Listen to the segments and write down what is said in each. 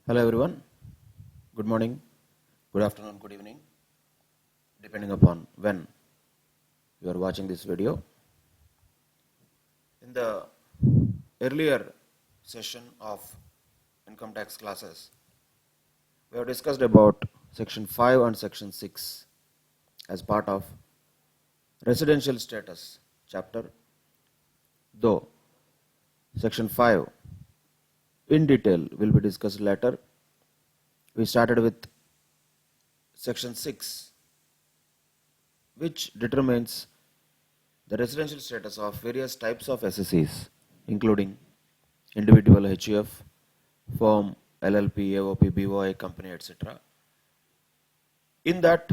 Hello everyone, good morning, good afternoon, good evening, depending upon when you are watching this video. In the earlier session of income tax classes, we have discussed about section 5 and section 6 as part of residential status chapter, though section 5 in detail will be discussed later. We started with section 6, which determines the residential status of various types of SSEs, including individual HUF, firm, LLP, AOP, BOI, company, etc. In that,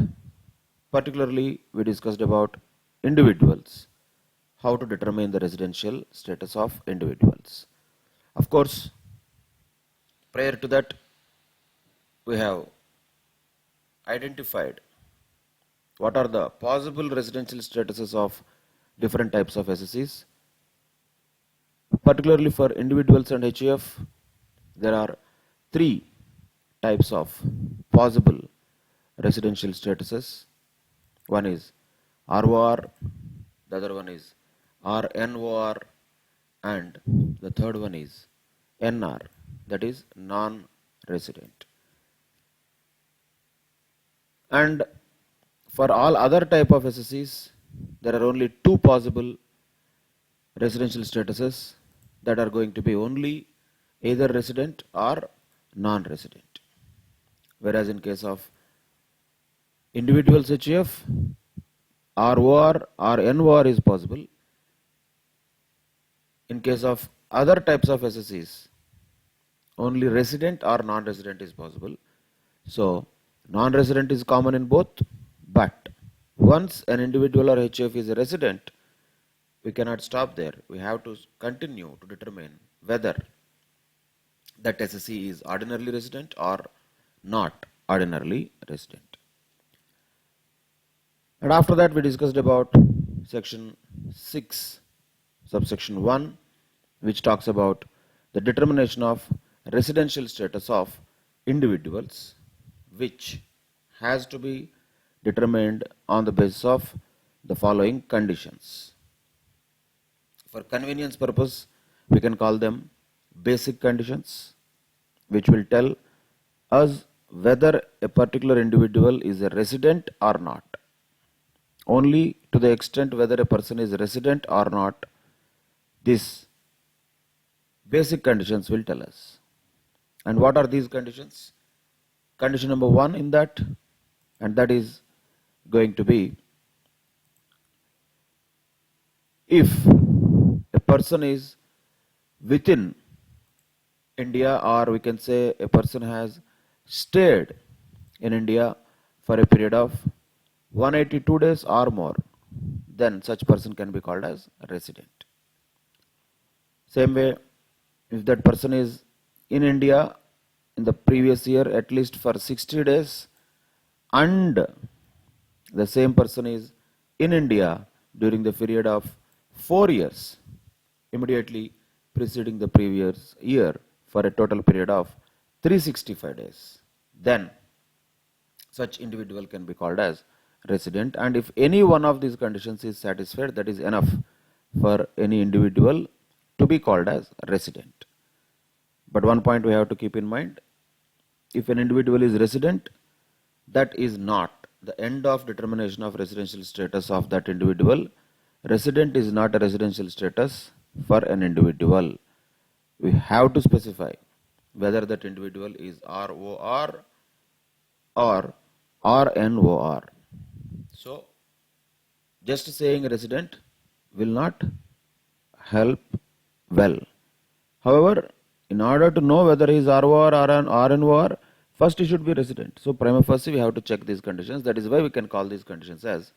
particularly, we discussed about individuals, how to determine the residential status of individuals. Of course, prior to that, we have identified what are the possible residential statuses of different types of SSEs. Particularly for individuals and HUF, there are three types of possible residential statuses. One is ROR, the other one is RNOR, and the third one is NR, that is non-resident. And for all other type of SSEs, there are only two possible residential statuses that are going to be only either resident or non-resident. Whereas in case of individuals HUF, ROR or NOR is possible. In case of other types of SSEs, only resident or non-resident is possible. So, non-resident is common in both, but once an individual or HUF is a resident, we cannot stop there. We have to continue to determine whether that SSE is ordinarily resident or not ordinarily resident. And after that, we discussed about section 6, subsection 1, which talks about the determination of residential status of individuals, which has to be determined on the basis of the following conditions. For convenience purpose, we can call them basic conditions, which will tell us whether a particular individual is a resident or not. Only to the extent whether a person is resident or not, these basic conditions will tell us. And what are these conditions? Condition number 1 in that, and that is going to be, if a person is within India, or we can say a person has stayed in India for a period of 182 days or more, then such person can be called as a resident. Same way, if that person is in India in the previous year at least for 60 days, and the same person is in India during the period of 4 years, immediately preceding the previous year for a total period of 365 days, then such individual can be called as resident. And if any one of these conditions is satisfied, that is enough for any individual to be called as resident. But one point we have to keep in mind, if an individual is resident, that is not the end of determination of residential status of that individual. Resident is not a residential status for an individual. We have to specify whether that individual is ROR or RNOR. So, just saying resident will not help well. However, in order to know whether he is ROR or RNOR, first he should be resident. So, prima facie we have to check these conditions. That is why we can call these conditions as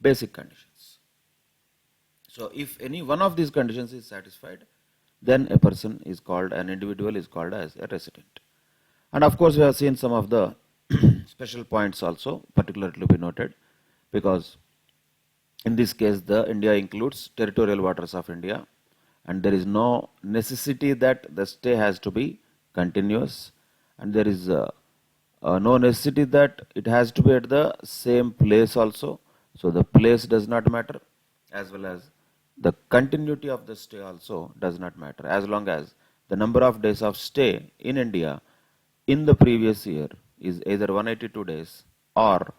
basic conditions. So, if any one of these conditions is satisfied, then a person is called, an individual is called as a resident. And of course, we have seen some of the special points also, particularly to be noted, because in this case, the India includes territorial waters of India, and there is no necessity that the stay has to be continuous. and there is no necessity that it has to be at the same place also. So the place does not matter, as well as the continuity of the stay also does not matter, as long as the number of days of stay in India in the previous year is either 182 days, or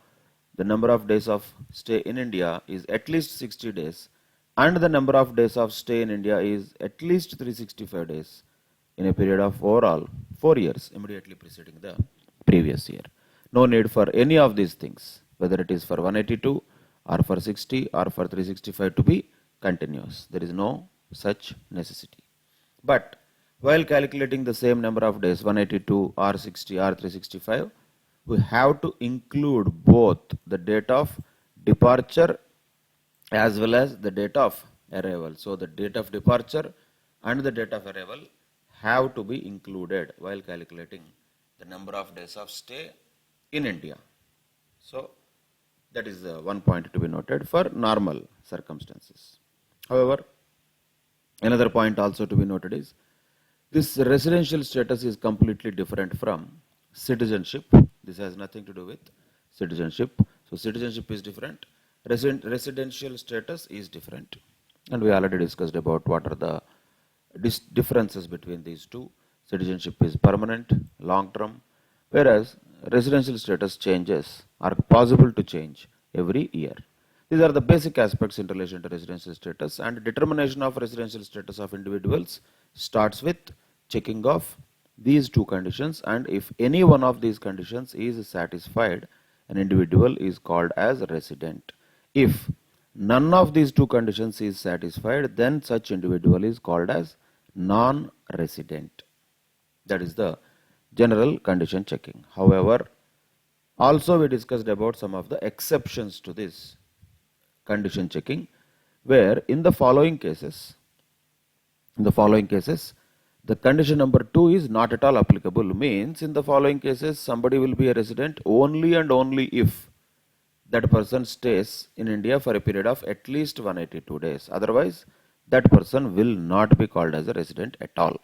the number of days of stay in India is at least 60 days, and the number of days of stay in India is at least 365 days in a period of overall 4 years immediately preceding the previous year. No need for any of these things, whether it is for 182 or for 60 or for 365, to be continuous. There is no such necessity. But while calculating the same number of days, 182 or 60 or 365, we have to include both the date of departure as well as the date of arrival. So the date of departure and the date of arrival have to be included while calculating the number of days of stay in India. So that is one point to be noted for normal circumstances. However, another point also to be noted is this residential status is completely different from citizenship. This has nothing to do with citizenship. So citizenship is different. Residential status is different. And we already discussed about what are the differences between these two. Citizenship is permanent, long-term, whereas residential status changes are possible to change every year. These are the basic aspects in relation to residential status, and determination of residential status of individuals starts with checking of these two conditions, and if any one of these conditions is satisfied, an individual is called as resident. If none of these two conditions is satisfied, then such individual is called as non-resident. That is the general condition checking. However, also we discussed about some of the exceptions to this condition checking, where in the following cases, the condition number 2 is not at all applicable. Means in the following cases, somebody will be a resident only and only if that person stays in India for a period of at least 182 days. Otherwise, that person will not be called as a resident at all.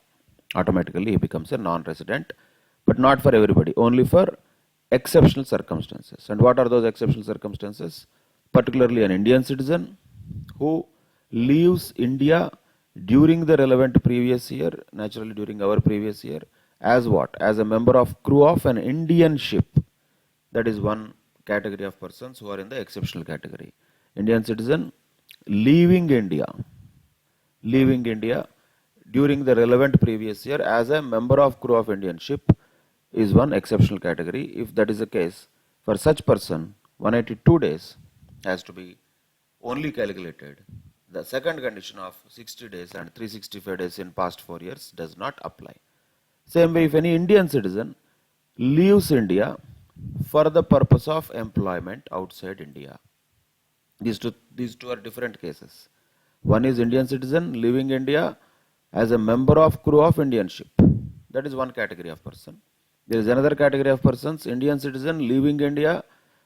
Automatically, he becomes a non-resident, but not for everybody, only for exceptional circumstances. And what are those exceptional circumstances? Particularly an Indian citizen who leaves India during the relevant previous year, naturally during our previous year, as what? As a member of crew of an Indian ship. That is one category of persons who are in the exceptional category. Indian citizen leaving India during the relevant previous year as a member of crew of Indian ship is one exceptional category. If that is the case, for such person, 182 days has to be only calculated. The second condition of 60 days and 365 days in past 4 years does not apply. Same way, if any Indian citizen leaves India for the purpose of employment outside India, these two are different cases. One is Indian citizen leaving India as a member of crew of Indian ship. That is one category of person. There is another category of persons, Indian citizen leaving India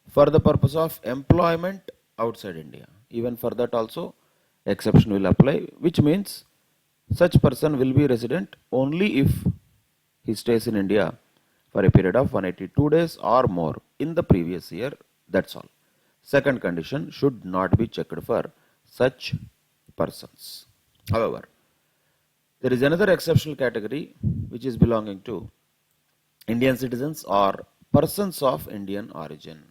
for the purpose of employment outside India. Even for that also, exception will apply, which means such person will be resident only if he stays in India for a period of 182 days or more in the previous year. That's all. Second condition should not be checked for such persons. However, there is another exceptional category which is belonging to Indian citizens or persons of Indian origin.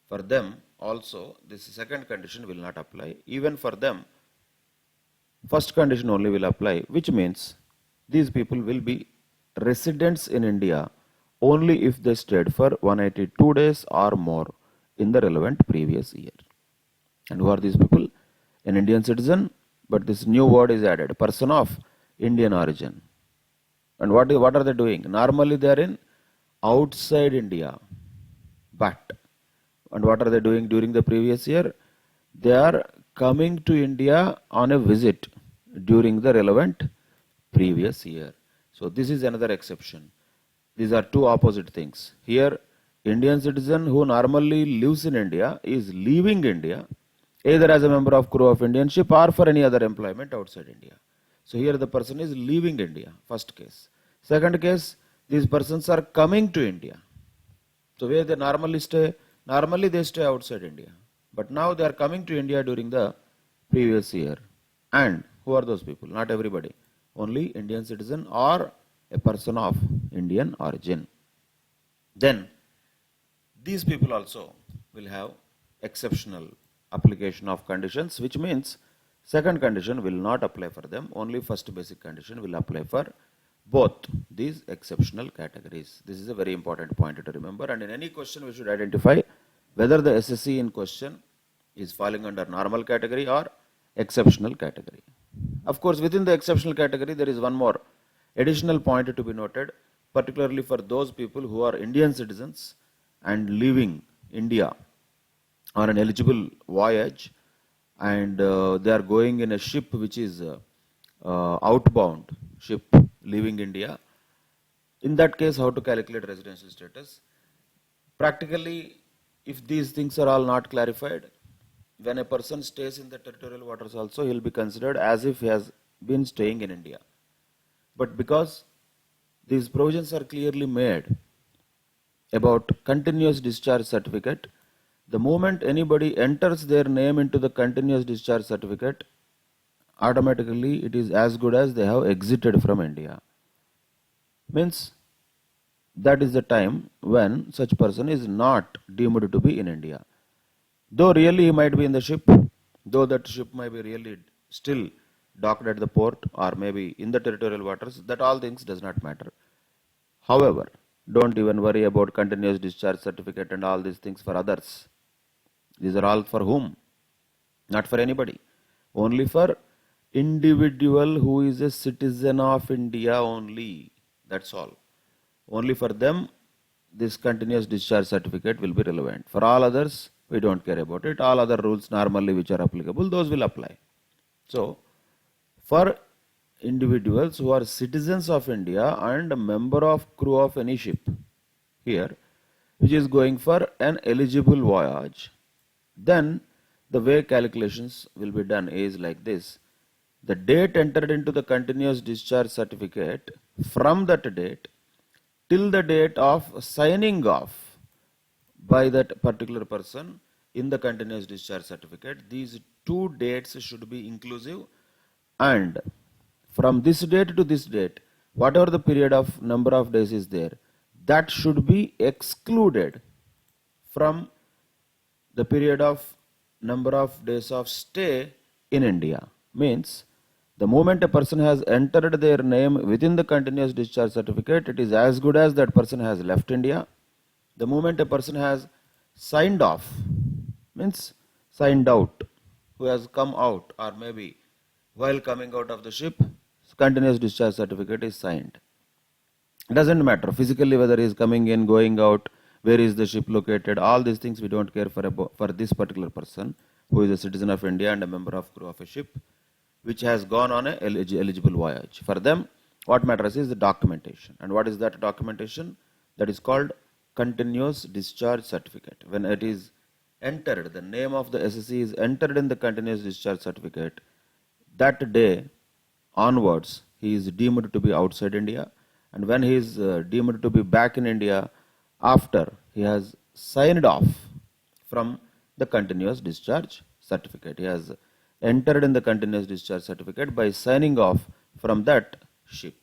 For them also, this second condition will not apply. Even for them, first condition only will apply, which means these people will be residents in India only if they stayed for 182 days or more in the relevant previous year. And who are these people? An Indian citizen, but this new word is added, person of Indian origin. And what are they doing? Normally they are in outside India, but and what are they doing during the previous year? They are coming to India on a visit during the relevant previous year. So this is another exception. These are two opposite things. Here, Indian citizen who normally lives in India is leaving India either as a member of crew of Indian ship or for any other employment outside India. So here the person is leaving India, first case. Second case, these persons are coming to India. So where they normally they stay outside India. But now they are coming to India during the previous year. And who are those people? Not everybody. Only Indian citizen or a person of Indian origin. Then these people also will have exceptional application of conditions, which means second condition will not apply for them. Only first basic condition will apply for both these exceptional categories. This is a very important point to remember, and in any question we should identify whether the SSC in question is falling under normal category or exceptional category. Of course, within the exceptional category there is one more additional point to be noted, particularly for those people who are Indian citizens and leaving India on an eligible voyage, and they are going in a ship which is outbound ship leaving India. In that case, how to calculate residential status? Practically, if these things are all not clarified, when a person stays in the territorial waters also, he will be considered as if he has been staying in India. But because these provisions are clearly made about continuous discharge certificate, the moment anybody enters their name into the continuous discharge certificate, automatically it is as good as they have exited from India. Means that is the time when such person is not deemed to be in India. Though really he might be in the ship, though that ship might be really still docked at the port or maybe in the territorial waters, that all things does not matter. However, don't even worry about continuous discharge certificate and all these things for others. These are all for whom? Not for anybody. Only for individual who is a citizen of India only. That's all. Only for them this continuous discharge certificate will be relevant. For all others, we don't care about it. All other rules normally which are applicable, those will apply. So, for individuals who are citizens of India and a member of crew of any ship here, which is going for an eligible voyage, then the way calculations will be done is like this. The date entered into the continuous discharge certificate, from that date till the date of signing off by that particular person in the continuous discharge certificate, these two dates should be inclusive, and from this date to this date, whatever the period of number of days is there, that should be excluded from the period of number of days of stay in India. Means the moment a person has entered their name within the continuous discharge certificate, it is as good as that person has left India. The moment a person has signed off, means signed out, who has come out, or maybe while coming out of the ship, continuous discharge certificate is signed. It doesn't matter physically whether he is coming in, going out, where is the ship located, all these things we don't care for this particular person who is a citizen of India and a member of crew of a ship which has gone on a eligible voyage. For them, what matters is the documentation. And what is that documentation? That is called continuous discharge certificate. When it is entered, the name of the SSC is entered in the continuous discharge certificate, that day onwards he is deemed to be outside India, and when he is deemed to be back in India after he has signed off from the continuous discharge certificate. He has entered in the continuous discharge certificate by signing off from that ship.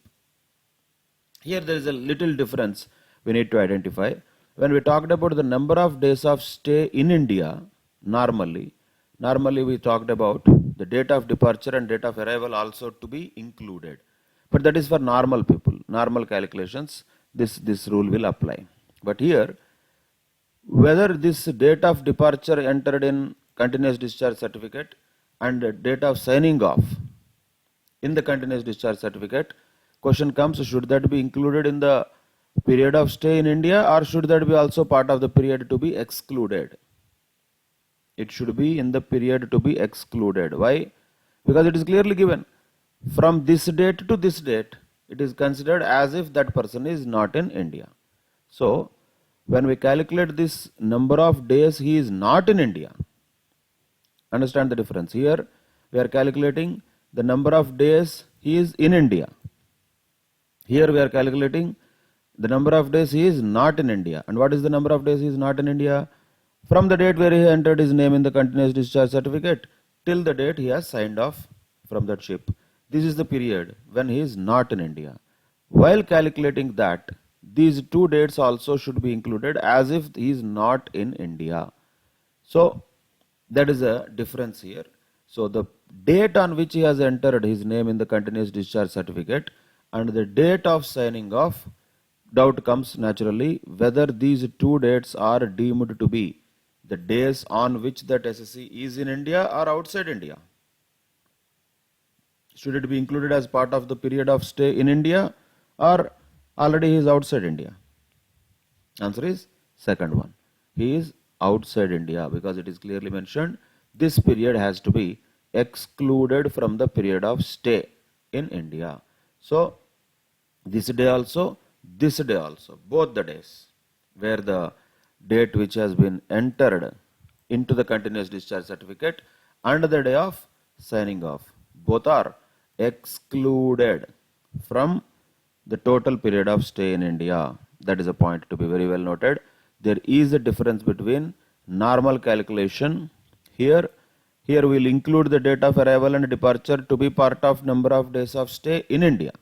Here there is a little difference we need to identify. When we talked about the number of days of stay in India, normally we talked about the date of departure and date of arrival also to be included. But that is for normal people, normal calculations, this rule will apply. But here, whether this date of departure entered in continuous discharge certificate and date of signing off in the continuous discharge certificate, question comes, should that be included in the period of stay in India, or should that be also part of the period to be excluded? It should be in the period to be excluded. Why? Because it is clearly given. From this date to this date, it is considered as if that person is not in India. So, when we calculate this number of days he is not in India, understand the difference. Here, we are calculating the number of days he is in India. Here we are calculating The number of days he is not in India. And what is the number of days he is not in India? From the date where he entered his name in the continuous discharge certificate till the date he has signed off from that ship. This is the period when he is not in India. While calculating that, these two dates also should be included as if he is not in India. So that is a difference here. So the date on which he has entered his name in the continuous discharge certificate and the date of signing off, doubt comes naturally whether these two dates are deemed to be the days on which that SSC is in India or outside India. Should it be included as part of the period of stay in India or already he is outside India? Answer is second one. He is outside India because it is clearly mentioned this period has to be excluded from the period of stay in India. So this day also, both the days where the date which has been entered into the continuous discharge certificate and the day of signing off, both are excluded from the total period of stay in India. That is a point to be very well noted. There is a difference between normal calculation. Here we will include the date of arrival and departure to be part of number of days of stay in India.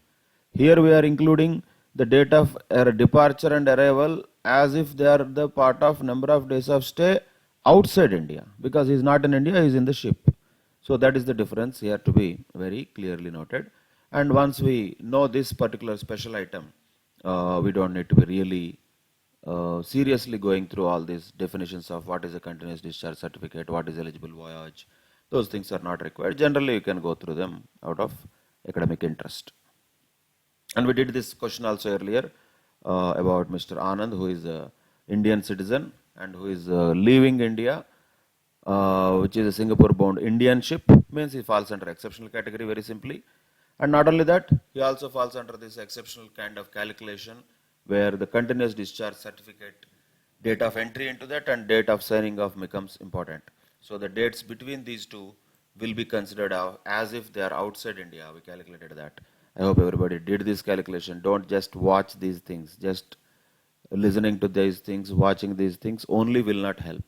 Here we are including the date of departure and arrival as if they are the part of number of days of stay outside India, because he is not in India, he is in the ship. So that is the difference here to be very clearly noted. And once we know this particular special item, we don't need to be really seriously going through all these definitions of what is a continuous discharge certificate, what is eligible voyage. Those things are not required. Generally, you can go through them out of academic interest. And we did this question also earlier about Mr. Anand, who is an Indian citizen and who is leaving India, which is a Singapore-bound Indian ship, means he falls under exceptional category very simply. And not only that, he also falls under this exceptional kind of calculation where the continuous discharge certificate, date of entry into that and date of signing off becomes important. So the dates between these two will be considered as if they are outside India. We calculated that. I hope everybody did this calculation. Don't just watch these things. Just listening to these things, watching these things only will not help.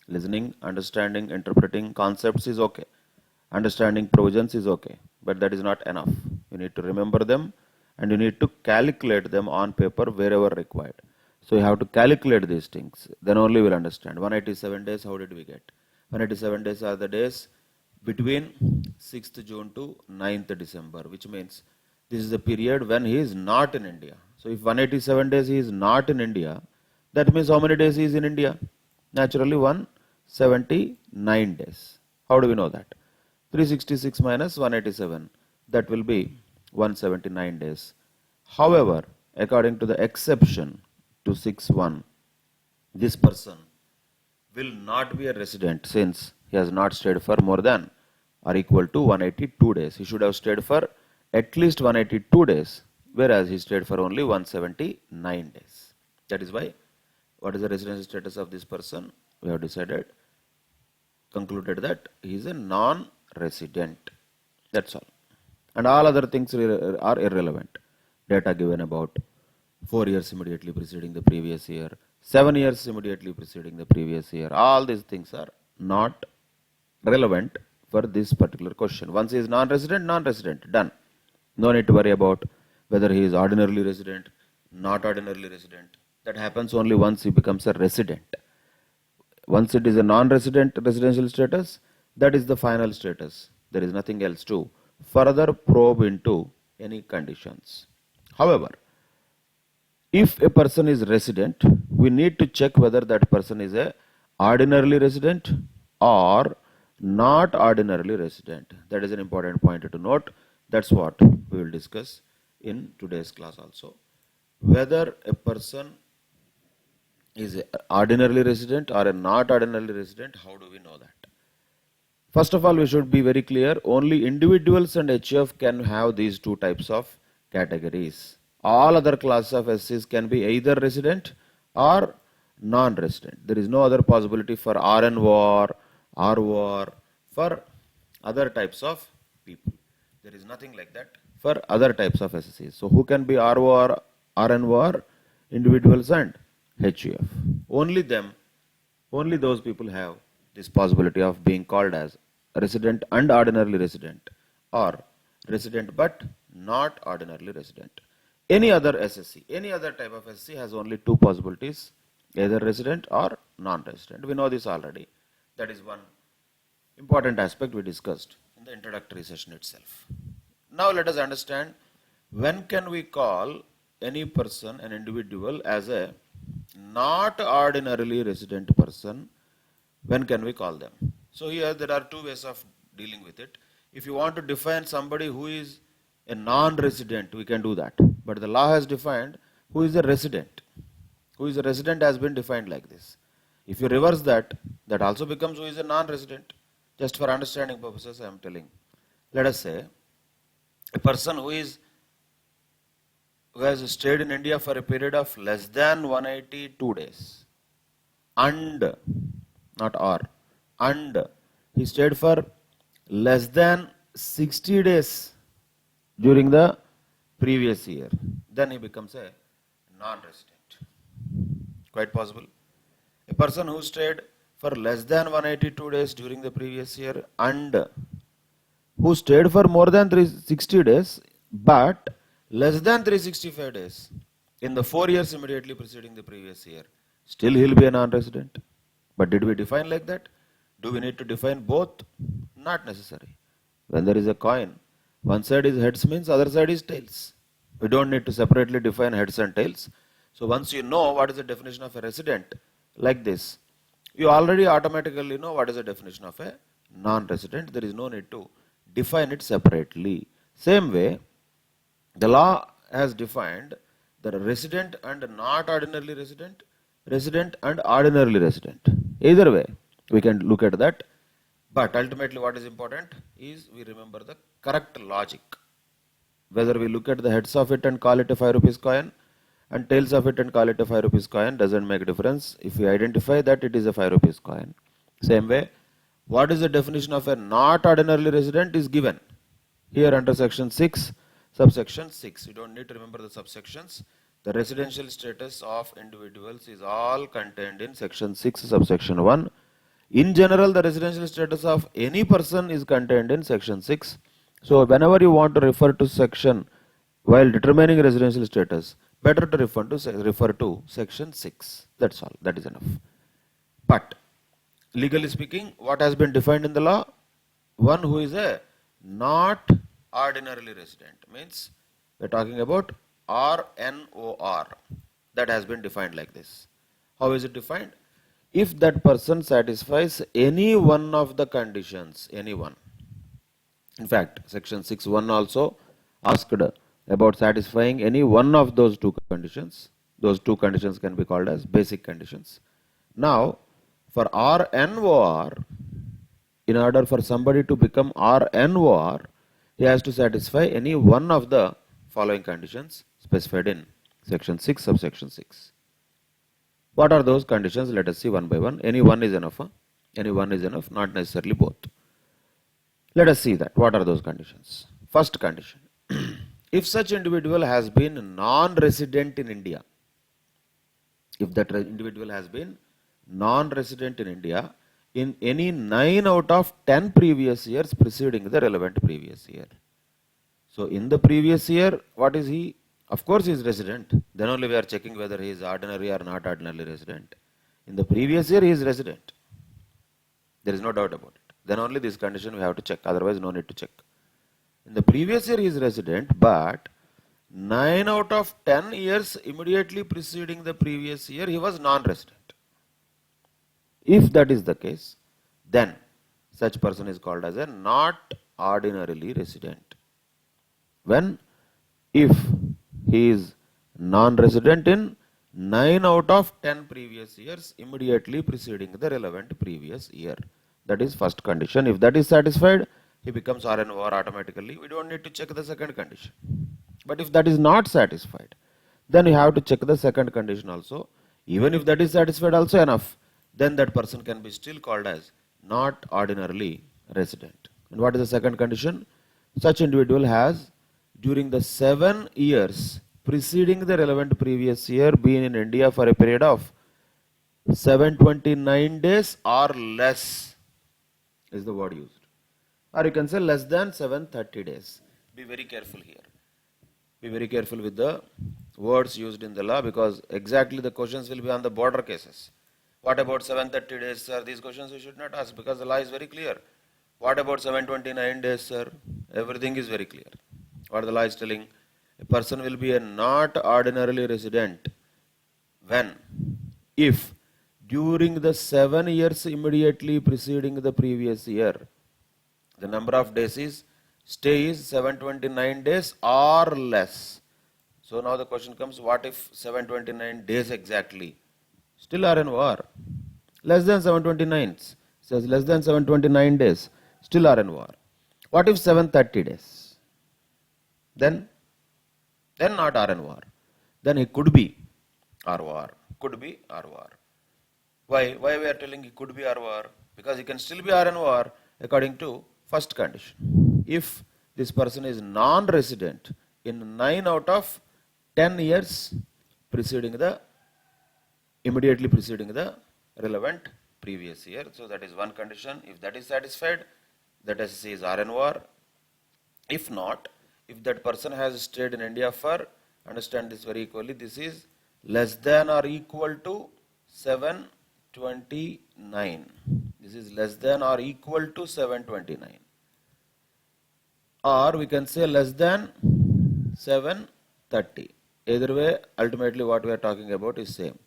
Listening, understanding, interpreting concepts is okay. Understanding provisions is okay. But that is not enough. You need to remember them and you need to calculate them on paper wherever required. So you have to calculate these things. Then only you will understand. 187 days, how did we get? 187 days are the days between 6th June to 9th December, which means this is the period when he is not in India. So if 187 days he is not in India, that means how many days he is in India? Naturally 179 days. How do we know that? 366 minus 187, that will be 179 days. However, according to the exception to 6.1, this person will not be a resident since he has not stayed for more than or equal to 182 days. He should have stayed for at least 182 days, whereas he stayed for only 179 days. That is why, what is the residency status of this person? We have concluded that he is a non-resident. That's all. And all other things are irrelevant. Data given about 4 years immediately preceding the previous year, 7 years immediately preceding the previous year. All these things are not relevant for this particular question. Once he is non-resident, done. No need to worry about whether he is ordinarily resident, not ordinarily resident. That happens only once he becomes a resident. Once it is a non-resident residential status, that is the final status. There is nothing else to further probe into any conditions. However, if a person is resident, we need to check whether that person is a ordinarily resident or not ordinarily resident. That is an important point to note. That's what we will discuss in today's class also. Whether a person is ordinarily resident or a not ordinarily resident, how do we know that? First of all, we should be very clear, only individuals and HF can have these two types of categories. All other classes of SCs can be either resident or non-resident. There is no other possibility for RNOR, ROR, for other types of people. There is nothing like that for other types of SSCs. So who can be ROR, RNOR? individuals and HUF. Only them, only those people have this possibility of being called as resident and ordinarily resident, or resident but not ordinarily resident. Any other SSC, any other type of SSC has only two possibilities, either resident or non-resident. We know this already. That is one important aspect we discussed in the introductory session itself. Now let us understand, when can we call any person, an individual, as a not ordinarily resident person? When can we call them? So here there are two ways of dealing with it. If you want to define somebody who is a non-resident, we can do that. But the law has defined who is a resident. Who is a resident has been defined like this. If you reverse that, that also becomes who is a non-resident. Just for understanding purposes, I am telling. Let us say a person who has stayed in India for a period of less than 182 days, and not or, and he stayed for less than 60 days during the previous year, then he becomes a non-resident. Quite possible. A person who stayed for less than 182 days during the previous year and who stayed for more than 360 days but less than 365 days in the 4 years immediately preceding the previous year, still he will be a non-resident. But did we define like that? Do we need to define both? Not necessary. When there is a coin, one side is heads means other side is tails. We don't need to separately define heads and tails. So once you know what is the definition of a resident like this, you already automatically know what is the definition of a non-resident. There is no need to define it separately. Same way, the law has defined the resident and not ordinarily resident, resident and ordinarily resident. Either way, we can look at that. But ultimately what is important is we remember the correct logic. Whether we look at the heads of it and call it a 5 rupees coin and tails of it and call it a 5 rupees coin doesn't make a difference if we identify that it is a 5 rupees coin. Same way, what is the definition of a not ordinarily resident is given here under section 6, subsection 6. You don't need to remember the subsections. The residential status of individuals is all contained in section 6, subsection 1. In general, the residential status of any person is contained in section 6. So whenever you want to refer to section while determining residential status, better to refer to section 6. That's all. That is enough. But legally speaking, what has been defined in the law? One who is a not ordinarily resident means we are talking about RNOR. That has been defined like this. How is it defined? If that person satisfies any one of the conditions, any one. In fact, section 6.1 also asked about satisfying any one of those two conditions. Those two conditions can be called as basic conditions. Now, for RNOR, in order for somebody to become RNOR, he has to satisfy any one of the following conditions specified in section 6, subsection 6. What are those conditions? Let us see one by one. Any one is enough. Any one is enough, not necessarily both. Let us see that. What are those conditions? First condition. If such individual has been non-resident in India, if that individual has been non-resident in India in any 9 out of 10 previous years preceding the relevant previous year. So in the previous year, what is he? Of course he is resident. Then only we are checking whether he is ordinary or not ordinarily resident. In the previous year he is resident. There is no doubt about it. Then only this condition we have to check. Otherwise no need to check. In the previous year he is resident, but 9 out of 10 years immediately preceding the previous year he was non-resident. If that is the case, then such person is called as a not ordinarily resident. When? If he is non-resident in 9 out of 10 previous years immediately preceding the relevant previous year. That is first condition. If that is satisfied, he becomes RNOR automatically. We don't need to check the second condition. But if that is not satisfied, then you have to check the second condition also. Even if that is satisfied also enough, then that person can be still called as not ordinarily resident. And what is the second condition? Such individual has during the 7 years preceding the relevant previous year been in India for a period of 729 days or less is the word used. Or you can say less than 730 days. Be very careful here. Be very careful with the words used in the law, because exactly the questions will be on the border cases. What about 730 days, sir? These questions you should not ask, because the law is very clear. What about 729 days, sir? Everything is very clear. What the law is telling? A person will be a not ordinarily resident when, if during the 7 years immediately preceding the previous year, the number of days is stay is 729 days or less. So now the question comes, what if 729 days exactly? Still are in war. Less than 729, says less than 729 days, still are in war. What if 730 days? Then not are in war. Then he could be or war. Could be or war. Why we are telling he could be or war? Because he can still be or in war according to first condition. If this person is non-resident in 9 out of 10 years immediately preceding the relevant previous year. So that is one condition. If that is satisfied, that SSC is R in war. If not, if that person has stayed in India for, understand this very equally, this is less than or equal to 729. This is less than or equal to 729. Or we can say less than 730. Either way, ultimately what we are talking about is same.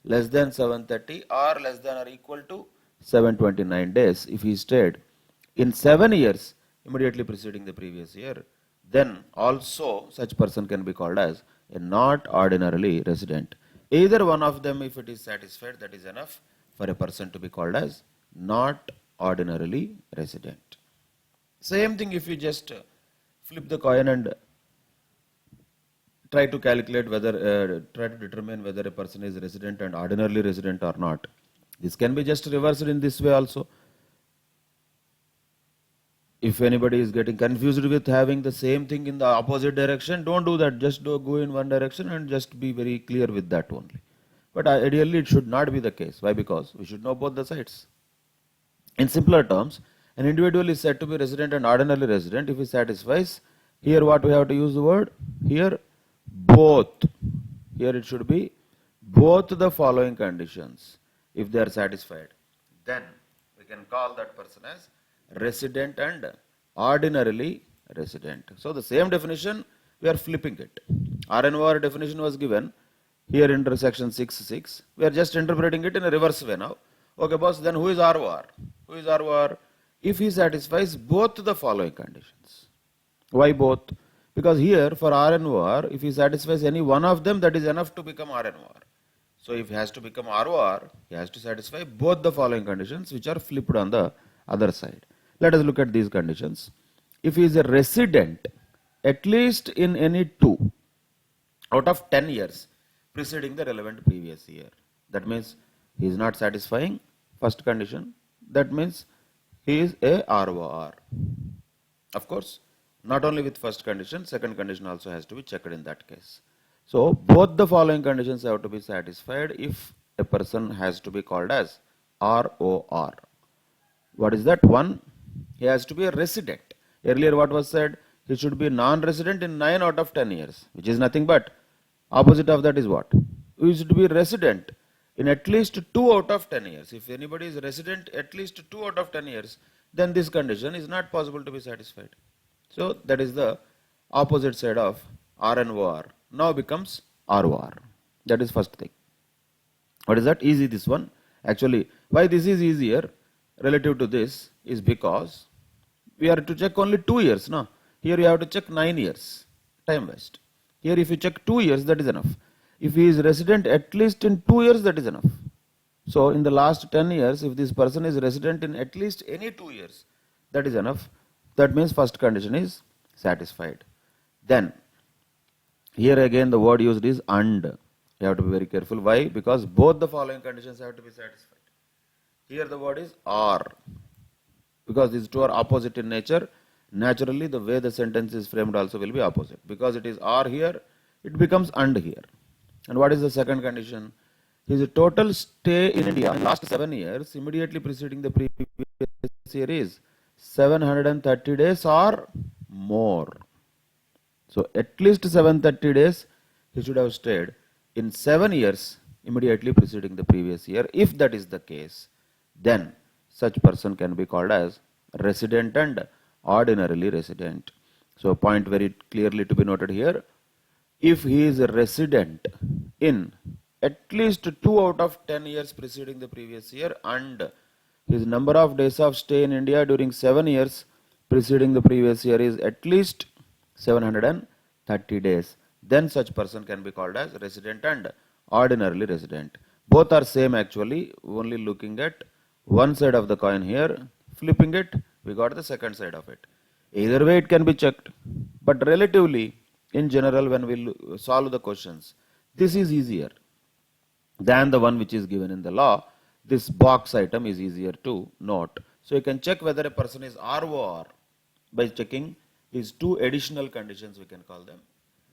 Less than 730 or less than or equal to 729 days. If he stayed in 7 years immediately preceding the previous year, then also such person can be called as a not ordinarily resident. Either one of them, if it is satisfied, that is enough for a person to be called as not ordinarily resident. Same thing if you just flip the coin and try to calculate whether, try to determine whether a person is resident and ordinarily resident or not. This can be just reversed in this way also. If anybody is getting confused with having the same thing in the opposite direction, don't do that. Just go in one direction and just be very clear with that only. But ideally it should not be the case. Why? Because we should know both the sides. In simpler terms, an individual is said to be resident and ordinarily resident if he satisfies. Here what we have to use the word? Here both. Here it should be both the following conditions. If they are satisfied, then we can call that person as resident and ordinarily resident. So the same definition, we are flipping it. RNOR definition was given here in section 6.6. We are just interpreting it in a reverse way now. Okay, boss, then who is ROR? Who is ROR? If he satisfies both the following conditions. Why both? Because here for RNOR, if he satisfies any one of them, that is enough to become RNOR. So if he has to become ROR, he has to satisfy both the following conditions, which are flipped on the other side. Let us look at these conditions. If he is a resident, at least in any 2 out of 10 years preceding the relevant previous year, that means he is not satisfying first condition, that means he is a ROR. Of course, not only with first condition, second condition also has to be checked in that case. So both the following conditions have to be satisfied if a person has to be called as ROR. What is that? One, he has to be a resident. Earlier what was said? He should be non-resident in 9 out of 10 years, which is nothing but opposite of that is what? He should be resident in at least 2 out of 10 years. If anybody is resident at least 2 out of 10 years, then this condition is not possible to be satisfied. So that is the opposite side of RNOR. Now becomes ROR. That is first thing. What is that? Easy this one. Actually, why this is easier relative to this is because we are to check only 2 years. No? Here you have to check 9 years. Time waste. Here if you check 2 years, that is enough. If he is resident at least in 2 years, that is enough. So in the last 10 years, if this person is resident in at least any 2 years, that is enough. That means first condition is satisfied. Then, here again the word used is and. You have to be very careful. Why? Because both the following conditions have to be satisfied. Here the word is or. Because these two are opposite in nature, naturally the way the sentence is framed also will be opposite. Because it is or here, it becomes and here. And what is the second condition? His total stay in India in the last 7 years immediately preceding the previous year is 730 days or more. So at least 730 days he should have stayed in 7 years immediately preceding the previous year. If that is the case, then such person can be called as resident and ordinarily resident. So a point very clearly to be noted here. If he is a resident in at least 2 out of 10 years preceding the previous year and his number of days of stay in India during 7 years preceding the previous year is at least 730 days, then such person can be called as resident and ordinarily resident. Both are same actually, only looking at one side of the coin here, flipping it, we got the second side of it. Either way it can be checked, but relatively in general when we solve the questions, this is easier than the one which is given in the law. This box item is easier to note. So you can check whether a person is ROR by checking these two additional conditions, we can call them.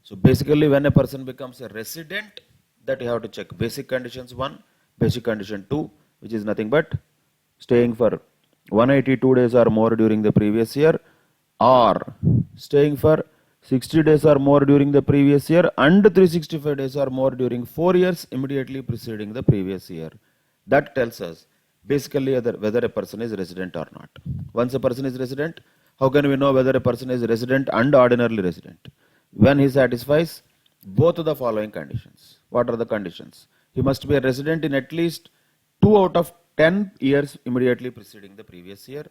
So basically when a person becomes a resident, that you have to check basic conditions 1, basic condition 2, which is nothing but staying for 182 days or more during the previous year, or staying for 60 days or more during the previous year and 365 days or more during 4 years immediately preceding the previous year. That tells us basically whether a person is resident or not. Once a person is resident, how can we know whether a person is resident and ordinarily resident? When he satisfies both of the following conditions. What are the conditions? He must be a resident in at least 2 out of 10 years immediately preceding the previous year,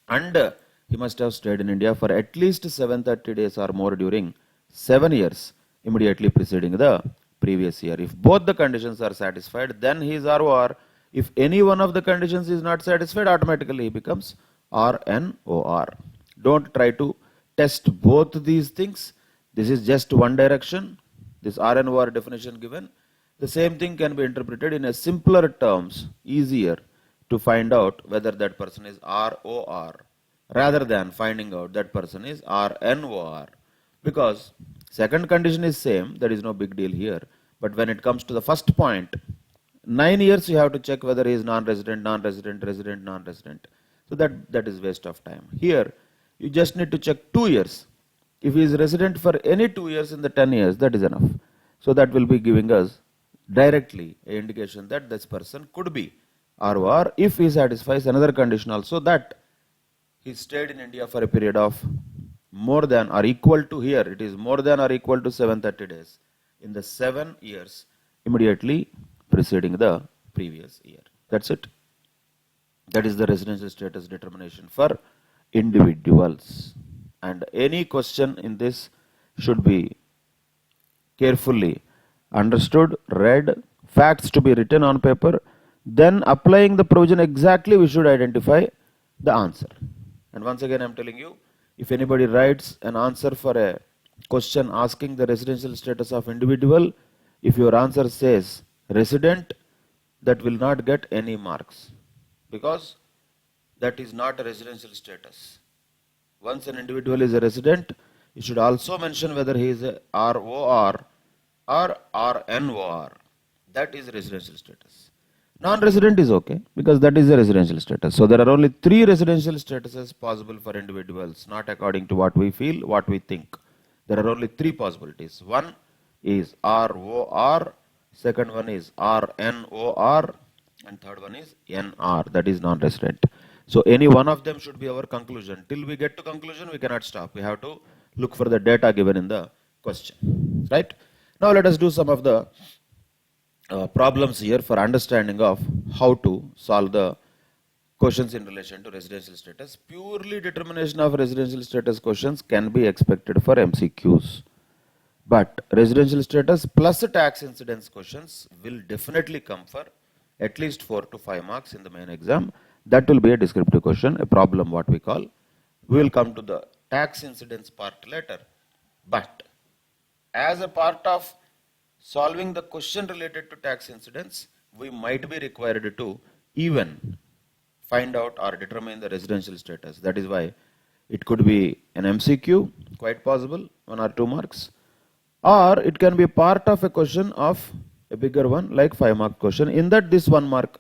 and he must have stayed in India for at least 730 days or more during 7 years immediately preceding the previous year. If both the conditions are satisfied, then he is ROR. If any one of the conditions is not satisfied, automatically he becomes RNOR. Don't try to test both these things. This is just one direction. This RNOR definition given. The same thing can be interpreted in a simpler terms, easier to find out whether that person is ROR rather than finding out that person is RNOR. Because second condition is same, there is no big deal here. But when it comes to the first point, 9 years you have to check whether he is non-resident, non-resident, resident, non-resident. So that is waste of time. Here, you just need to check 2 years. If he is resident for any 2 years in the 10 years, that is enough. So that will be giving us directly an indication that this person could be ROR if he satisfies another condition also, that he stayed in India for a period of more than or equal to, here it is more than or equal to 730 days in the 7 years immediately preceding the previous year. That's it. That is the residential status determination for individuals. And any question in this should be carefully understood, read, facts to be written on paper, then applying the provision exactly we should identify the answer. And once again I am telling you, if anybody writes an answer for a question asking the residential status of individual, if your answer says resident, that will not get any marks, because that is not a residential status. Once an individual is a resident, you should also mention whether he is a ROR or RNOR. That is residential status. Non-resident is okay, because that is a residential status. So there are only 3 residential statuses possible for individuals, not according to what we feel, what we think. There are only 3 possibilities. One is ROR, second one is RNOR, and third one is NR, that is non-resident. So any one of them should be our conclusion. Till we get to conclusion, we cannot stop. We have to look for the data given in the question. Right? Now let us do some of the problems here for understanding of how to solve the questions in relation to residential status. Purely determination of residential status questions can be expected for MCQs. But residential status plus tax incidence questions will definitely come for at least 4 to 5 marks in the main exam. That will be a descriptive question, a problem what we call. We will come to the tax incidence part later. But as a part of solving the question related to tax incidence, we might be required to even find out or determine the residential status. That is why it could be an MCQ, quite possible, 1 or 2 marks, or it can be part of a question of a bigger one like 5-mark question. In that, this 1-mark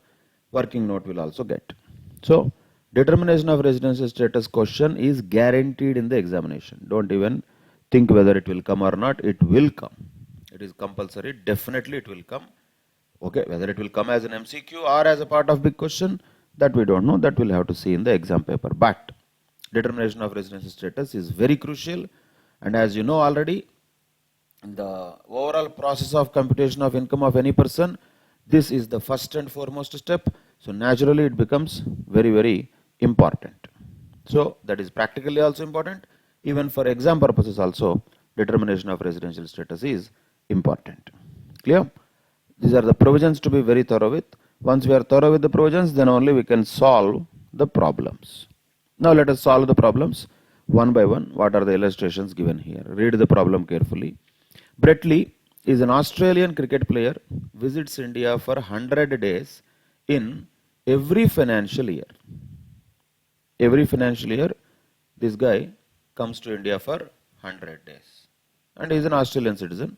working note will also get. So determination of residential status question is guaranteed in the examination. Don't even think whether it will come or not. It will come. It is compulsory. Definitely it will come. Okay, whether it will come as an MCQ or as a part of big question, that we don't know. That we'll have to see in the exam paper. But determination of residential status is very crucial. And as you know already, in the overall process of computation of income of any person, this is the first and foremost step. So naturally it becomes very, very important. So that is practically also important. Even for exam purposes also, determination of residential status is important. Clear? These are the provisions to be very thorough with. Once we are thorough with the provisions, then only we can solve the problems. Now let us solve the problems one by one. What are the illustrations given here? Read the problem carefully. Brett Lee is an Australian cricket player, visits India for 100 days in every financial year. Every financial year, this guy comes to India for 100 days. And he is an Australian citizen.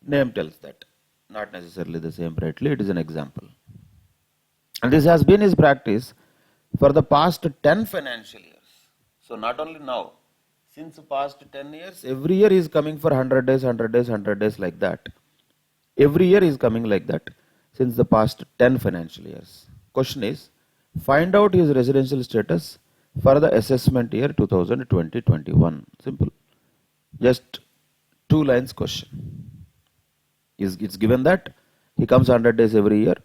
Name tells that. Not necessarily the same Brett Lee, it is an example. And this has been his practice for the past 10 financial years. So not only now, since the past 10 years, every year he is coming for 100 days, 100 days, 100 days like that. Every year he is coming like that since the past 10 financial years. Question is, find out his residential status for the assessment year 2020-21. Simple. Just 2 lines question. It's given that he comes 100 days every year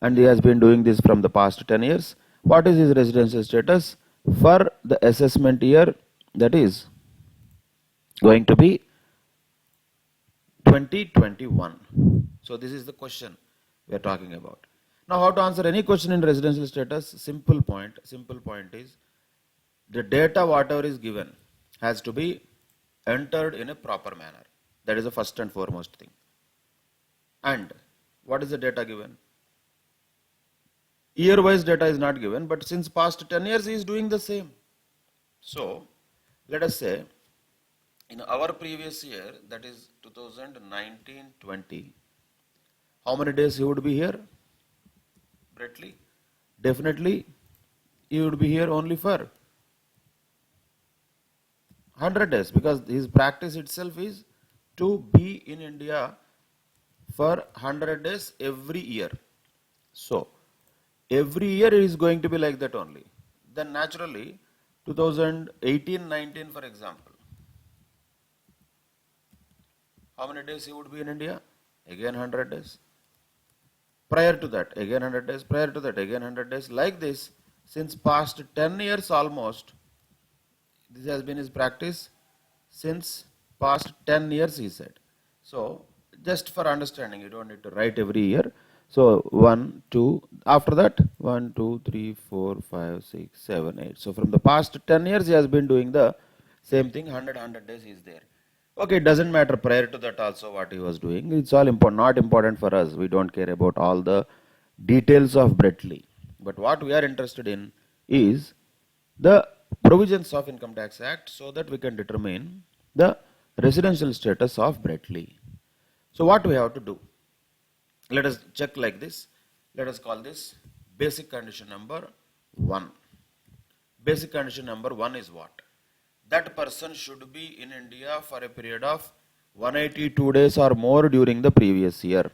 and he has been doing this from the past 10 years. What is his residential status for the assessment year, that is going to be 2021. So this is the question we are talking about. Now how to answer any question in residential status? Simple point is the data whatever is given has to be entered in a proper manner. That is the first and foremost thing. And what is the data given? Year-wise data is not given, but since past 10 years he is doing the same. So let us say in our previous year, that is 2019-20, how many days he would be here? Brett Lee? Definitely he would be here only for 100 days because his practice itself is to be in India for 100 days every year. So every year it is going to be like that only. Then naturally 2018-19 for example, how many days he would be in India? Again 100 days. Prior to that, again 100 days. Prior to that, again 100 days. Like this, since past 10 years almost, this has been his practice since past 10 years, he said. So, just for understanding, you don't need to write every year. So, 1, 2, after that, 1, 2, 3, 4, 5, 6, 7, 8. So, from the past 10 years, he has been doing the same thing, 100 days he is there. Okay, it doesn't matter prior to that also what he was doing. It's all not important for us. We don't care about all the details of Brett Lee. But what we are interested in is the provisions of Income Tax Act so that we can determine the residential status of Brett Lee. So what we have to do? Let us check like this. Let us call this basic condition number 1. Basic condition number 1 is what? That person should be in India for a period of 182 days or more during the previous year.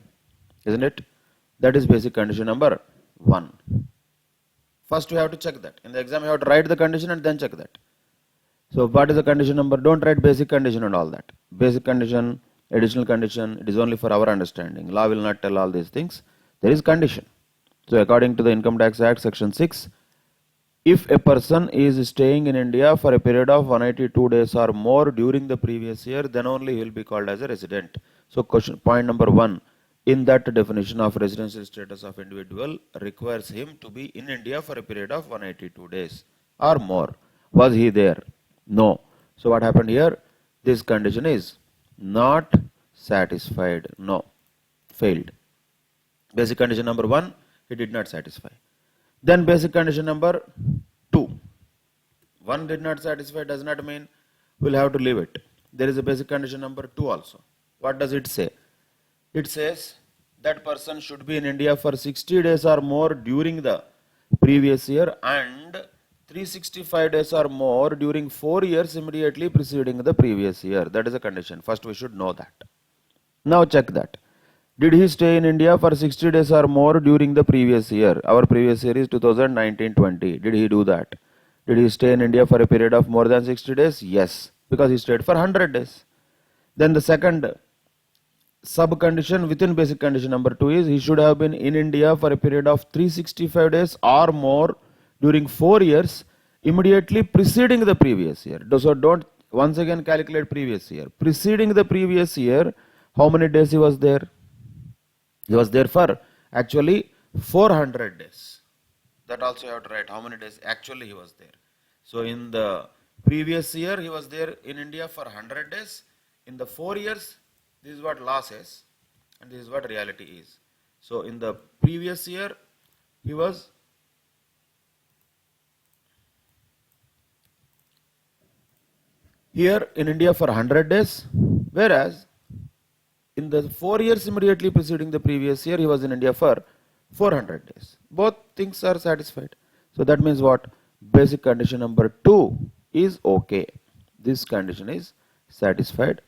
Isn't it? That is basic condition number 1. First we have to check that. In the exam you have to write the condition and then check that. So what is the condition number? Don't write basic condition and all that. Basic condition, additional condition, it is only for our understanding. Law will not tell all these things. There is condition. So according to the Income Tax Act section 6, if a person is staying in India for a period of 182 days or more during the previous year, then only he will be called as a resident. So point number 1, in that definition of residential status of individual requires him to be in India for a period of 182 days or more. Was he there? No. So what happened here? This condition is not satisfied. No. Failed. Basic condition number 1, he did not satisfy. Then basic condition number 2. 1 did not satisfy does not mean we'll have to leave it. there is a basic condition number 2 also. What does it say? It says that person should be in India for 60 days or more during the previous year and 365 days or more during 4 years immediately preceding the previous year. That is a condition. First we should know that. Now check that. Did he stay in India for 60 days or more during the previous year? Our previous year is 2019-20. Did he do that? Did he stay in India for a period of more than 60 days? Yes, because he stayed for 100 days. Then the second sub condition within basic condition number 2 is he should have been in India for a period of 365 days or more during 4 years immediately preceding the previous year. So don't once again calculate previous year. Preceding the previous year, how many days he was there? He was there for actually 400 days. That also you have to write how many days actually he was there. So in the previous year he was there in India for 100 days. In the 4 years, this is what law says and this is what reality is. So in the previous year he was here in India for 100 days, whereas in the 4 years immediately preceding the previous year, he was in India for 400 days. Both things are satisfied. So that means what? Basic condition number 2 is okay. This condition is satisfied.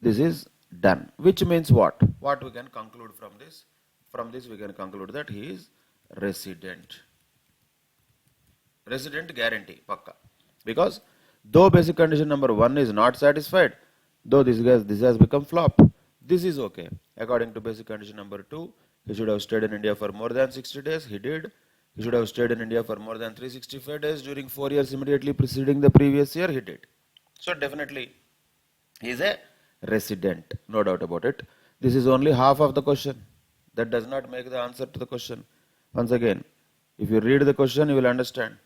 This is done. Which means what? What we can conclude from this? From this we can conclude that he is resident. Resident guarantee, pakka. Because though basic condition number 1 is not satisfied, though this has become flop, this is okay. According to basic condition number 2, he should have stayed in India for more than 60 days. He did. He should have stayed in India for more than 365 days during 4 years immediately preceding the previous year. He did. So definitely he is a resident. No doubt about it. This is only half of the question. That does not make the answer to the question. Once again, if you read the question, you will understand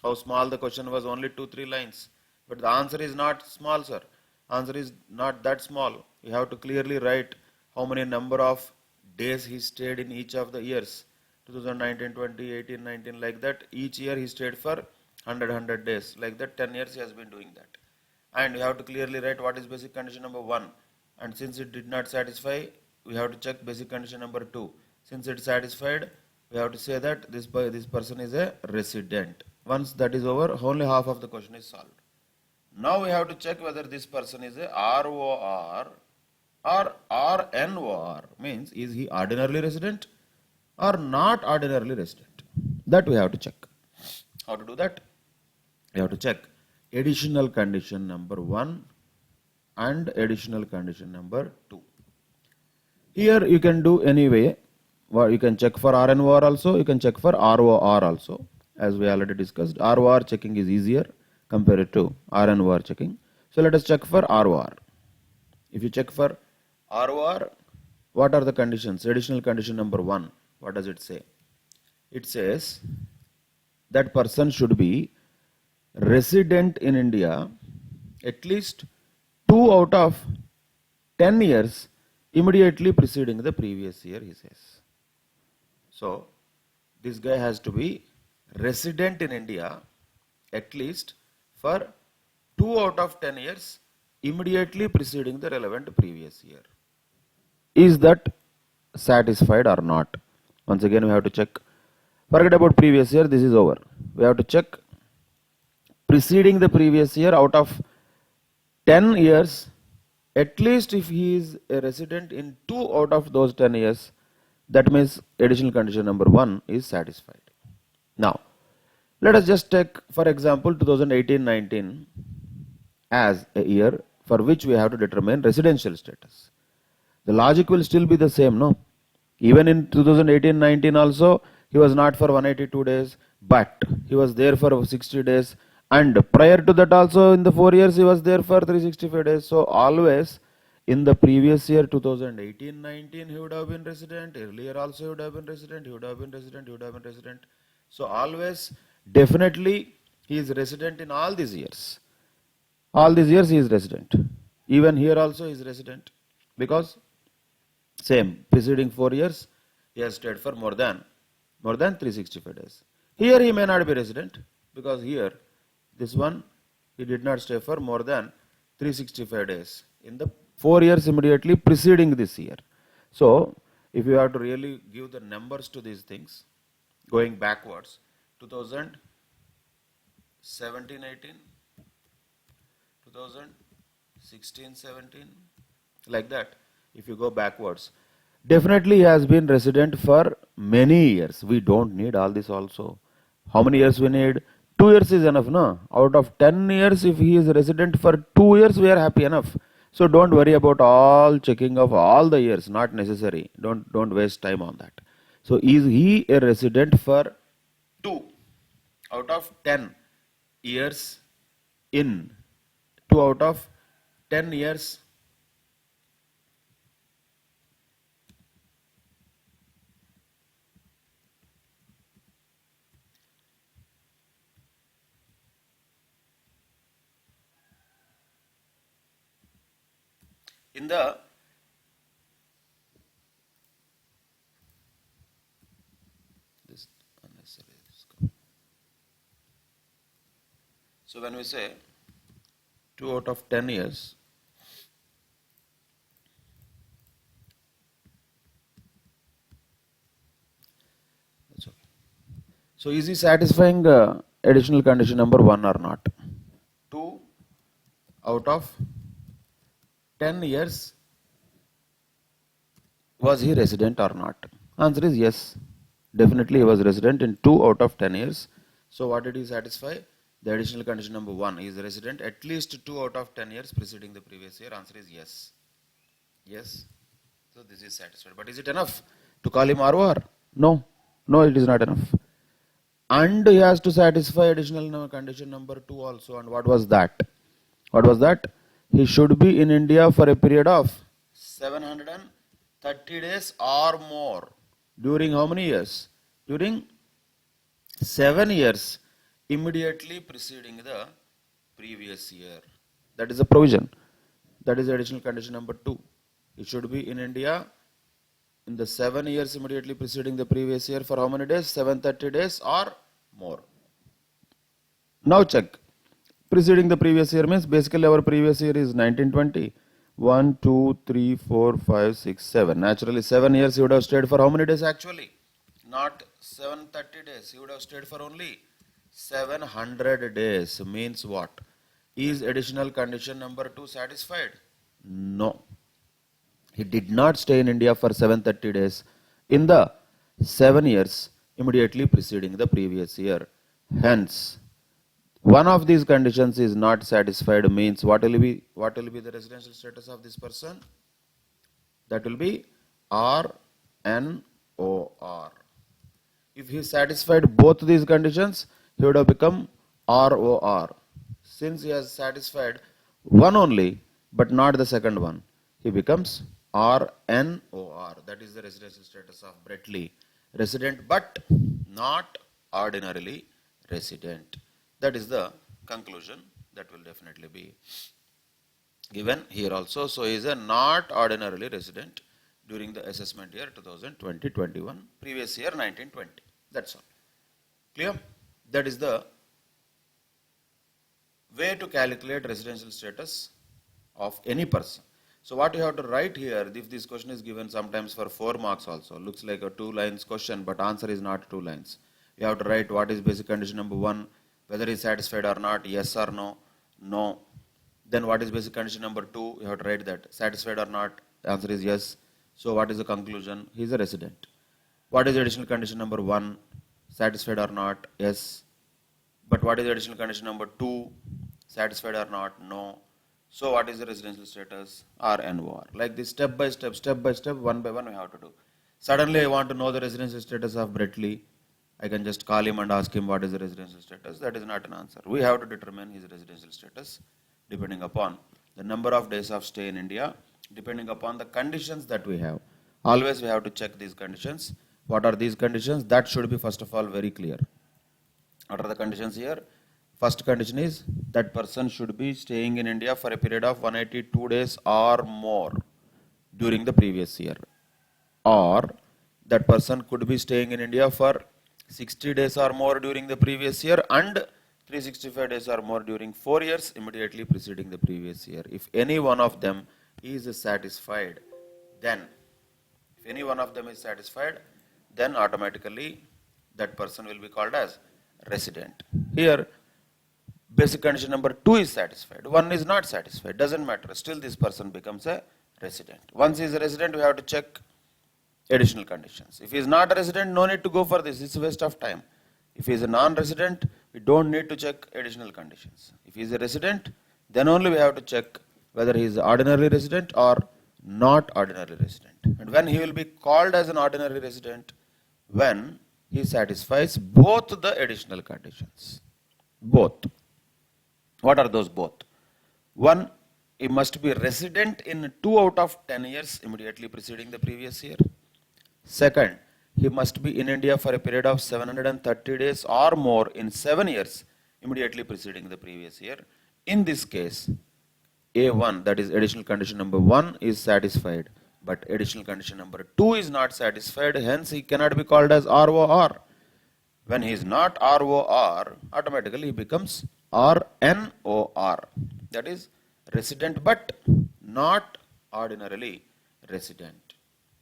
how small the question was, only 2-3 lines. But the answer is not small, sir. Answer is not that small. You have to clearly write how many number of days he stayed in each of the years. 2019, 20, 18, 19, like that. Each year he stayed for 100 days. Like that, 10 years he has been doing that. And you have to clearly write what is basic condition number 1. And since it did not satisfy, we have to check basic condition number 2. Since it satisfied, we have to say that this person is a resident. Once that is over, only half of the question is solved. Now we have to check whether this person is a ROR or RNOR. Means, is he ordinarily resident or not ordinarily resident? That we have to check. How to do that? We have to check additional condition number 1 and additional condition number 2. Here you can do any way. You can check for RNOR also, you can check for ROR also. As we already discussed, ROR checking is easier compared to RNOR checking. So let us check for ROR. If you check for ROR, what are the conditions? Additional condition number 1, what does it say? It says that person should be resident in India at least 2 out of 10 years immediately preceding the previous year, he says. So this guy has to be resident in India at least for 2 out of 10 years immediately preceding the relevant previous year. Is that satisfied or not? Once again we have to check. Forget about previous year, this is over. We have to check preceding the previous year out of 10 years, at least if he is a resident in 2 out of those 10 years, that means additional condition number 1 is satisfied. Now, let us just take, for example, 2018-19 as a year for which we have to determine residential status. The logic will still be the same, no? Even in 2018-19 also, he was not for 182 days, but he was there for 60 days. And prior to that also, in the 4 years, he was there for 365 days. So always, in the previous year, 2018-19, he would have been resident. Earlier also, he would have been resident. He would have been resident. He would have been resident. So always, definitely, he is resident in all these years. All these years, he is resident. Even here also, he is resident. Because, same, preceding 4 years, he has stayed for more than 365 days. Here, he may not be resident. Because here, this one, he did not stay for more than 365 days in the 4 years immediately preceding this year. So, if you have to really give the numbers to these things, going backwards, 2017, 18, 2016, 17, like that, if you go backwards, definitely he has been resident for many years. We don't need all this also. How many years we need? 2 years is enough, no? Out of 10 years, if he is resident for 2 years, we are happy enough. So don't worry about all checking of all the years, not necessary. Don't waste time on that. So is he a resident for 2 out of 10 years in 2 out of 10 years? In the this unnecessary. So when we say 2 out of 10 years, that's okay. So is he satisfying additional condition number 1 or not? 2 out of 10 years, was he resident or not? Answer is yes. Definitely he was resident in 2 out of 10 years. So what did he satisfy? The additional condition number 1, he is resident at least 2 out of 10 years preceding the previous year. Answer is yes. Yes. So this is satisfied. But is it enough to call him ROR? No. No, it is not enough. And he has to satisfy additional condition number 2 also. And what was that? What was that? He should be in India for a period of 730 days or more. During how many years? During 7 years immediately preceding the previous year. That is a provision. That is additional condition number 2. He should be in India in the 7 years immediately preceding the previous year for how many days? 730 days or more. Now check. Preceding the previous year means basically our previous year is 1920. 1, 2, 3, 4, 5, 6, 7. Naturally 7 years he would have stayed for how many days actually? Not 730 days. He would have stayed for only 700 days. Means what? Is additional condition number 2 satisfied? No. He did not stay in India for 730 days in the 7 years immediately preceding the previous year. Hence, one of these conditions is not satisfied means what will be the residential status of this person? That will be RNOR. If he satisfied both these conditions, he would have become ROR. Since he has satisfied one only, but not the second one, he becomes RNOR. That is the residential status of Brettley. Resident but not ordinarily resident. That is the conclusion that will definitely be given here also. So he is a not ordinarily resident during the assessment year 2020-21, previous year 1920. That's all. Clear? That is the way to calculate residential status of any person. So what you have to write here, if this question is given sometimes for 4 marks also, looks like a 2 lines question, but answer is not 2 lines. You have to write what is basic condition number 1, whether he is satisfied or not, yes or no, no. Then what is basic condition number 2, you have to write that, satisfied or not, answer is yes. So what is the conclusion? He is a resident. What is additional condition number 1, satisfied or not, yes. But what is additional condition number 2, satisfied or not, no. So what is the residential status? RNOR. Like this step by step, one by one we have to do. Suddenly I want to know the residential status of Brettley. I can just call him and ask him what is the residential status. That is not an answer. We have to determine his residential status depending upon the number of days of stay in India, depending upon the conditions that we have. Always we have to check these conditions. What are these conditions? That should be first of all very clear. What are the conditions here? First condition is that person should be staying in India for a period of 182 days or more during the previous year. Or that person could be staying in India for 60 days or more during the previous year and 365 days or more during 4 years immediately preceding the previous year. If any one of them is satisfied, then automatically that person will be called as resident. Here, basic condition number 2 is satisfied. 1 is not satisfied. Doesn't matter. Still, this person becomes a resident. Once he is a resident, we have to check additional conditions. If he is not a resident, no need to go for this. It's a waste of time. If he is a non-resident, we don't need to check additional conditions. If he is a resident, then only we have to check whether he is ordinary resident or not ordinary resident. And when he will be called as an ordinary resident, when he satisfies both the additional conditions. Both. What are those both? 1, he must be resident in 2 out of 10 years immediately preceding the previous year. Second, he must be in India for a period of 730 days or more in 7 years immediately preceding the previous year. In this case, A1, that is additional condition number 1, is satisfied, but additional condition number 2 is not satisfied, hence he cannot be called as ROR. When he is not ROR, automatically he becomes RNOR, that is resident but not ordinarily resident.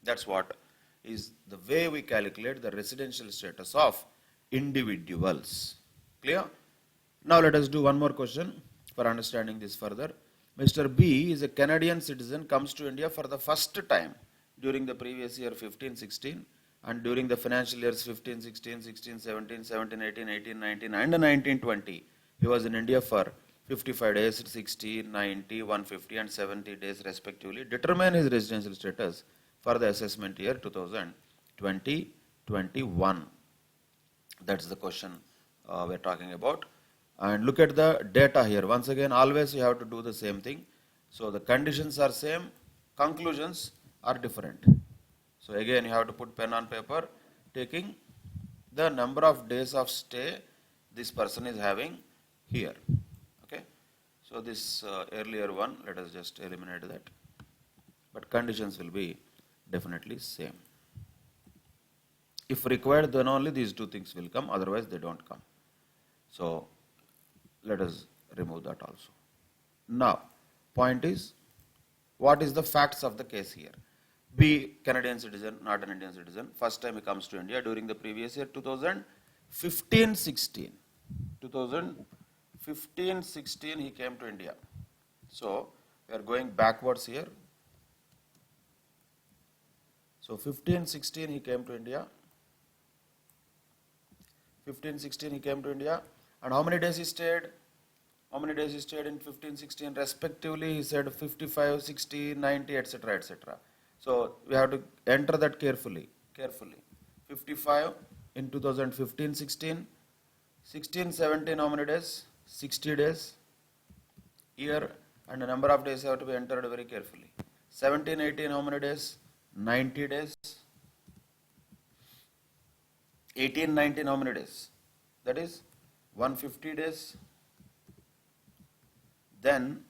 That's what is the way we calculate the residential status of individuals. Clear? Now let us do one more question for understanding this further. Mr. B is a Canadian citizen, comes to India for the first time during the previous year 15-16 and during the financial years 15-16, 16-17, 17-18, 18-19 and 19-20. He was in India for 55 days, 60, 90, 150 and 70 days respectively. Determine his residential status for the assessment year 2020-21. That's the question we're talking about. And look at the data here. Once again, always you have to do the same thing. So the conditions are same, conclusions are different. So again, you have to put pen on paper, taking the number of days of stay this person is having here. Okay. So this earlier one, let us just eliminate that. But conditions will be definitely same. If required, then only these two things will come, otherwise they don't come. So let us remove that also. Now, point is, what is the facts of the case here? B, Canadian citizen, not an Indian citizen. First time he comes to India during the previous year, 2015-16. 2015-16 he came to India. So, we are going backwards here. So, 15-16 he came to India. 15-16 he came to India. And how many days he stayed? How many days he stayed in 15-16 respectively? He said 55, 60, 90, etc., etc. So we have to enter that carefully. 55 in 2015-16, 16-17 how many days? 60 days. Year and the number of days have to be entered very carefully. 17-18 how many days? 90 days. 18-19 how many days? That is 150 days. Then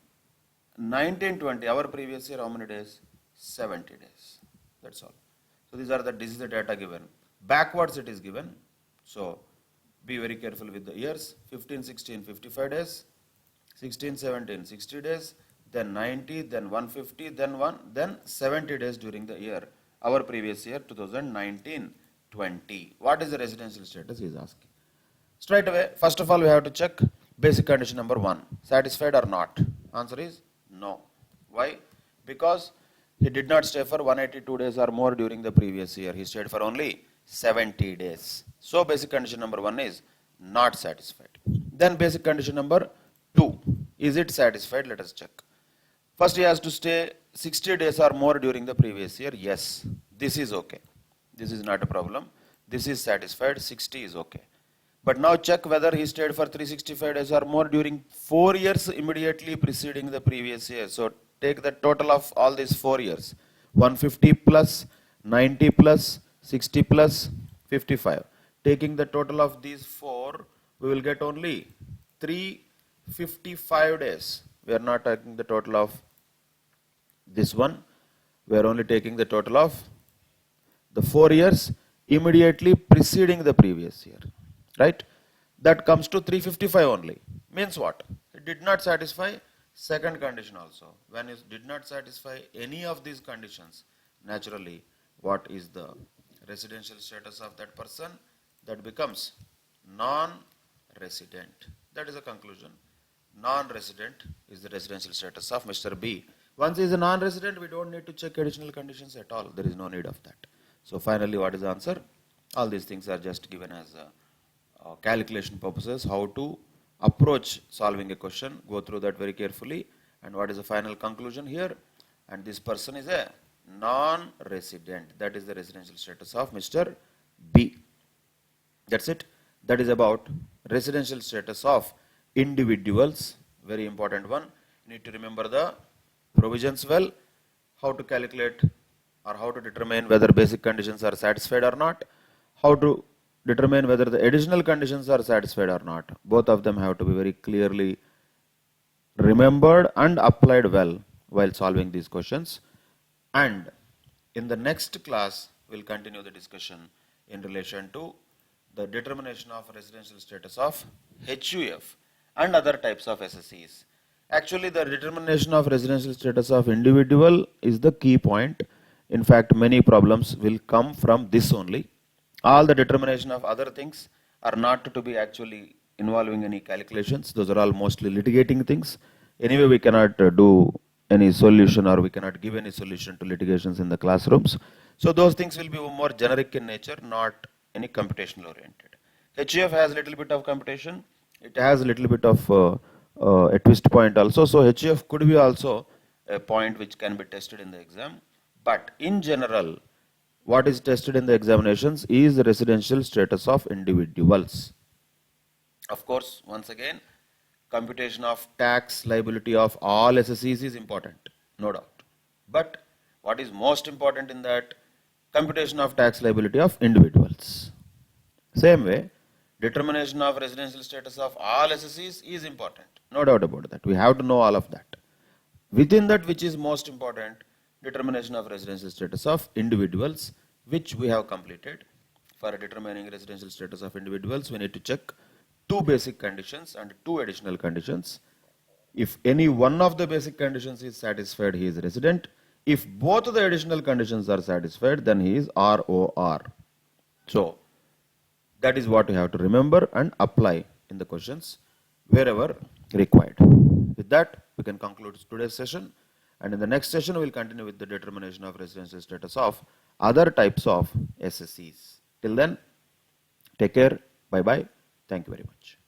19-20, our previous year, how many days? 70 days. That's all. So this is the data given. Backwards it is given. So be very careful with the years. 15-16, 55 days. 16-17, 60 days. Then 90, then 150, then 70 days during the year. Our previous year, 2019-20. What is the residential status? He is asking. Straight away, first of all, we have to check basic condition number 1. Satisfied or not? Answer is no. Why? Because he did not stay for 182 days or more during the previous year. He stayed for only 70 days. So basic condition number 1 is not satisfied. Then basic condition number 2. Is it satisfied? Let us check. First he has to stay 60 days or more during the previous year. Yes. This is okay. This is not a problem. This is satisfied. 60 is okay. But now check whether he stayed for 365 days or more during 4 years immediately preceding the previous year. So take the total of all these 4 years. 150 plus, 90 plus, 60 plus, 55. Taking the total of these 4, we will get only 355 days. We are not taking the total of this one. We are only taking the total of the 4 years immediately preceding the previous year. Right? that comes to 355 only. Means what? It did not satisfy second condition also. When it did not satisfy any of these conditions, naturally, what is the residential status of that person? That becomes non-resident. That is a conclusion. Non-resident is the residential status of Mr. B. Once he is a non-resident, we don't need to check additional conditions at all. There is no need of that. So finally, what is the answer? All these things are just given as calculation purposes, how to approach solving a question, go through that very carefully, and what is the final conclusion here? And this person is a non-resident. That is the residential status of Mr. B. That's it. That is about residential status of individuals. Very important one. You need to remember the provisions well, how to calculate or how to determine whether basic conditions are satisfied or not, how to determine whether the additional conditions are satisfied or not. Both of them have to be very clearly remembered and applied well while solving these questions. And in the next class, we'll continue the discussion in relation to the determination of residential status of HUF and other types of SSEs. Actually, the determination of residential status of individual is the key point. In fact, many problems will come from this only. All the determination of other things are not to be actually involving any calculations. Those are all mostly litigating things. Anyway, we cannot do any solution, or we cannot give any solution to litigations in the classrooms. So those things will be more generic in nature, not any computational oriented. HUF has a little bit of computation. It has a little bit of a twist point also. So HUF could be also a point which can be tested in the exam. But in general, what is tested in the examinations is the residential status of individuals. Of course, once again, computation of tax liability of all SSEs is important, no doubt. But what is most important in that? Computation of tax liability of individuals. Same way, determination of residential status of all SSEs is important, no doubt about that. We have to know all of that. Within that, which is most important? Determination of residential status of individuals, which we have completed. For determining residential status of individuals, we need to check two basic conditions and two additional conditions. If any one of the basic conditions is satisfied, he is resident. If both the additional conditions are satisfied, then he is ROR. So that is what you have to remember and apply in the questions wherever required. With that, we can conclude today's session. And in the next session, we will continue with the determination of residential status of other types of SSEs. Till then, take care. Bye-bye. Thank you very much.